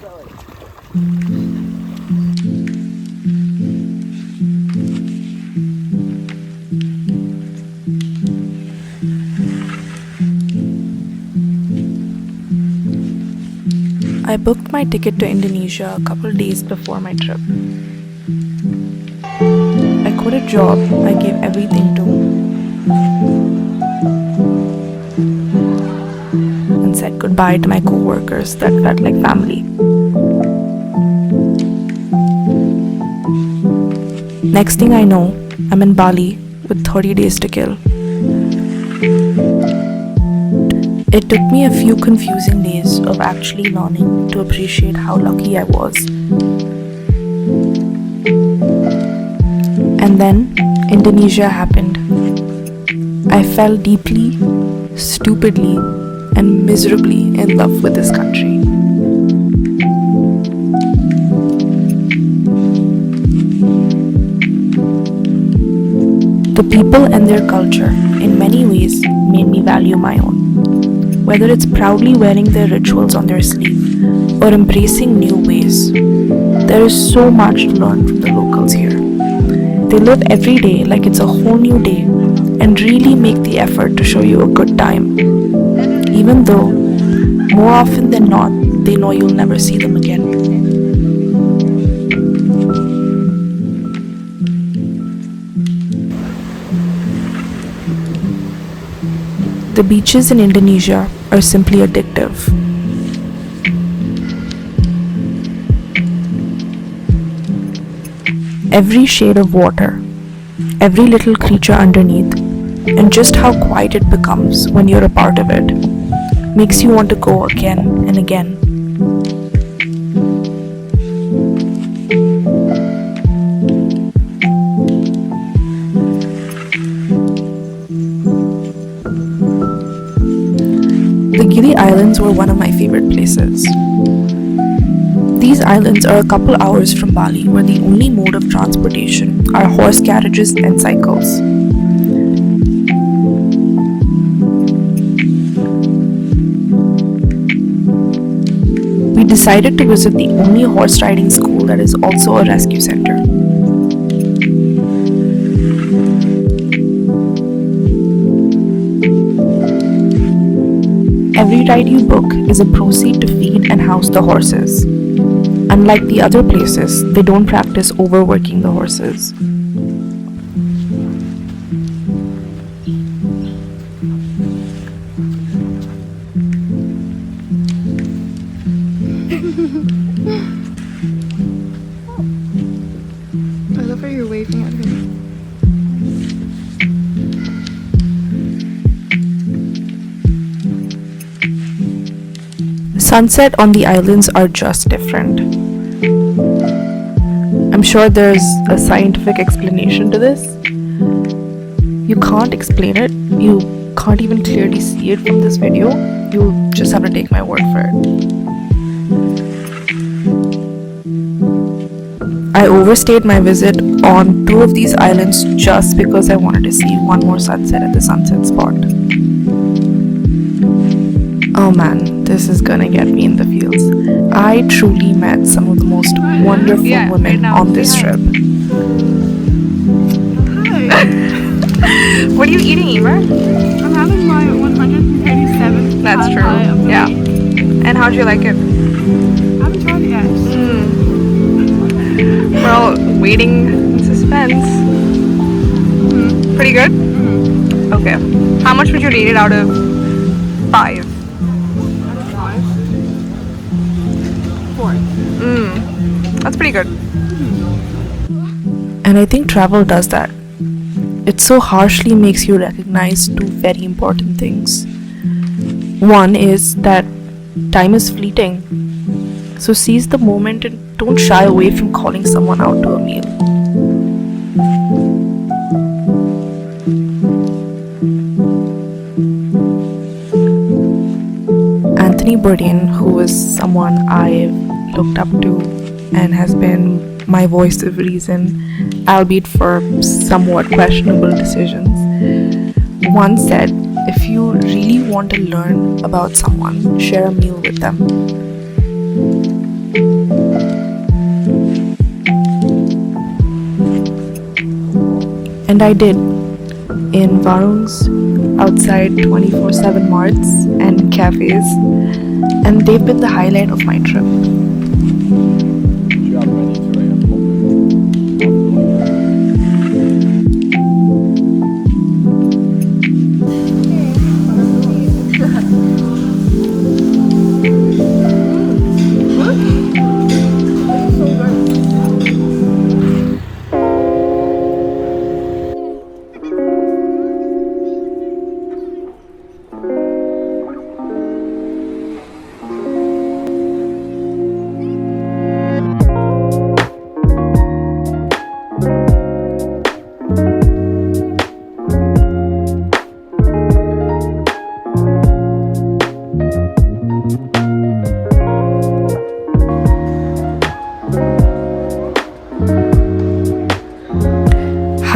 I booked my ticket to Indonesia a couple days before my trip. I quit a job I gave everything to and said goodbye to my co-workers that felt like family. Next thing I know, I'm in Bali with 30 days to kill. It took me a few confusing days of actually learning to appreciate how lucky I was. And then Indonesia happened. I fell deeply, stupidly, and miserably in love with this country. The people and their culture, in many ways, made me value my own. Whether it's proudly wearing their rituals on their sleeve or embracing new ways, there is so much to learn from the locals here. They live every day like it's a whole new day and really make the effort to show you a good time, even though, more often than not, they know you'll never see them again. The beaches in Indonesia are simply addictive. Every shade of water, every little creature underneath, and just how quiet it becomes when you're a part of it, makes you want to go again and again. The Gili Islands were one of my favorite places. These islands are a couple hours from Bali, where the only mode of transportation are horse carriages and cycles. We decided to visit the only horse riding school that is also a rescue center. Every ride you book is a proceed to feed and house the horses. Unlike the other places, they don't practice overworking the horses. I love how you're waving at me. Sunset on the islands are just different. I'm sure there's a scientific explanation to this. You can't explain it. You can't even clearly see it from this video. You just have to take my word for it. I overstayed my visit on 2 of these islands just because I wanted to see one more sunset at the sunset spot. Oh man, this is gonna get me in the feels. I truly met some of the most wonderful women on this trip. Hi. What are you eating, Eva? I'm having my 137th That's true. pad thai of the Yeah. week. And how'd you like it? I haven't tried it yet. We're all waiting in suspense. Pretty good? Okay. How much would you rate it out of 5? 4. That's pretty good. And I think travel does that. It so harshly makes you recognize 2 very important things. One is that time is fleeting. So seize the moment and don't shy away from calling someone out to a meal. Anthony Bourdain, who is someone I've looked up to and has been my voice of reason, albeit for somewhat questionable decisions, once said, if you really want to learn about someone, share a meal with them. And I did, in warungs, outside 24/7 marts and cafes, and they've been the highlight of my trip.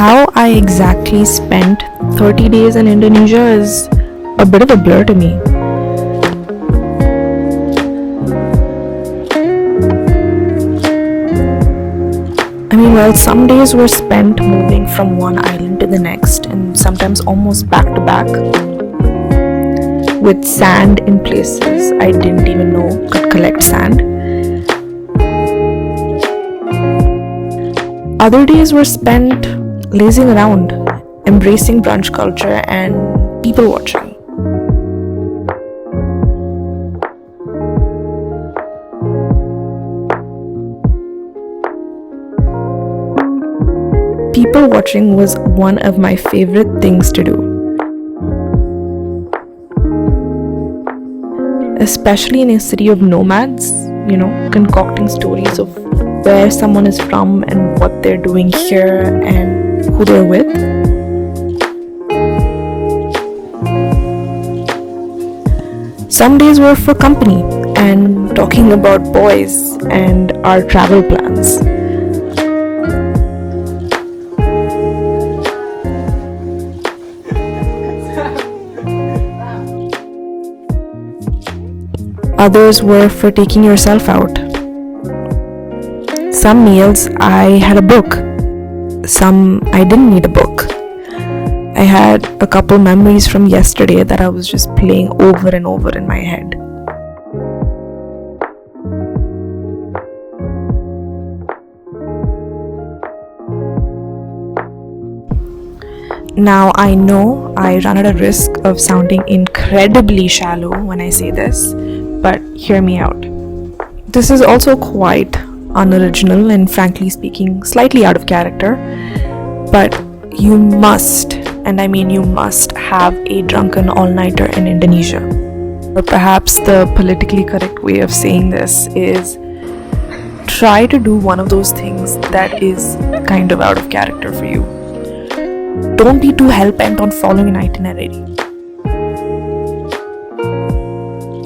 How I exactly spent 30 days in Indonesia is a bit of a blur to me. I mean, well, some days were spent moving from one island to the next, and sometimes almost back to back, with sand in places I didn't even know could collect sand. Other days were spent lazing around, embracing brunch culture and people watching. People watching was one of my favorite things to do, especially in a city of nomads, concocting stories of where someone is from and what they're doing here and who they're with. Some days were for company and talking about boys and our travel plans. Others were for taking yourself out. Some meals I had a book, some I didn't need a book. I had a couple memories from yesterday that I was just playing over and over in my head. Now I know I run at a risk of sounding incredibly shallow when I say this, but hear me out. This is also quite unoriginal and, frankly speaking, slightly out of character, but you must, and I mean you must, have a drunken all-nighter in Indonesia. Or perhaps the politically correct way of saying this is try to do one of those things that is kind of out of character for you. Don't be too hell-bent on following an itinerary.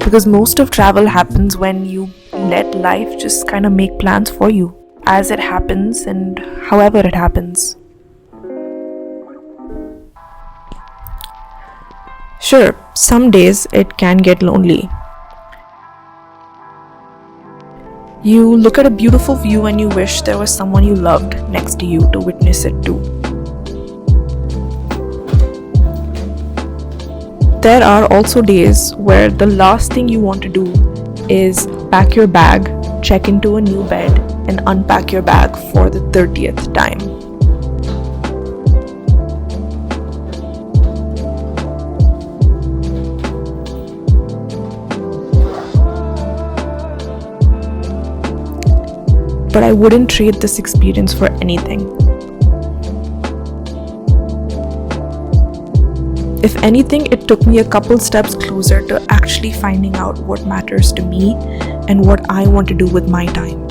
Because most of travel happens when you let life just kind of make plans for you as it happens and however it happens. Sure, some days it can get lonely. You look at a beautiful view and you wish there was someone you loved next to you to witness it too. There are also days where the last thing you want to do is pack your bag, check into a new bed, and unpack your bag for the 30th time. But I wouldn't trade this experience for anything. If anything, it took me a couple steps closer to actually finding out what matters to me and what I want to do with my time.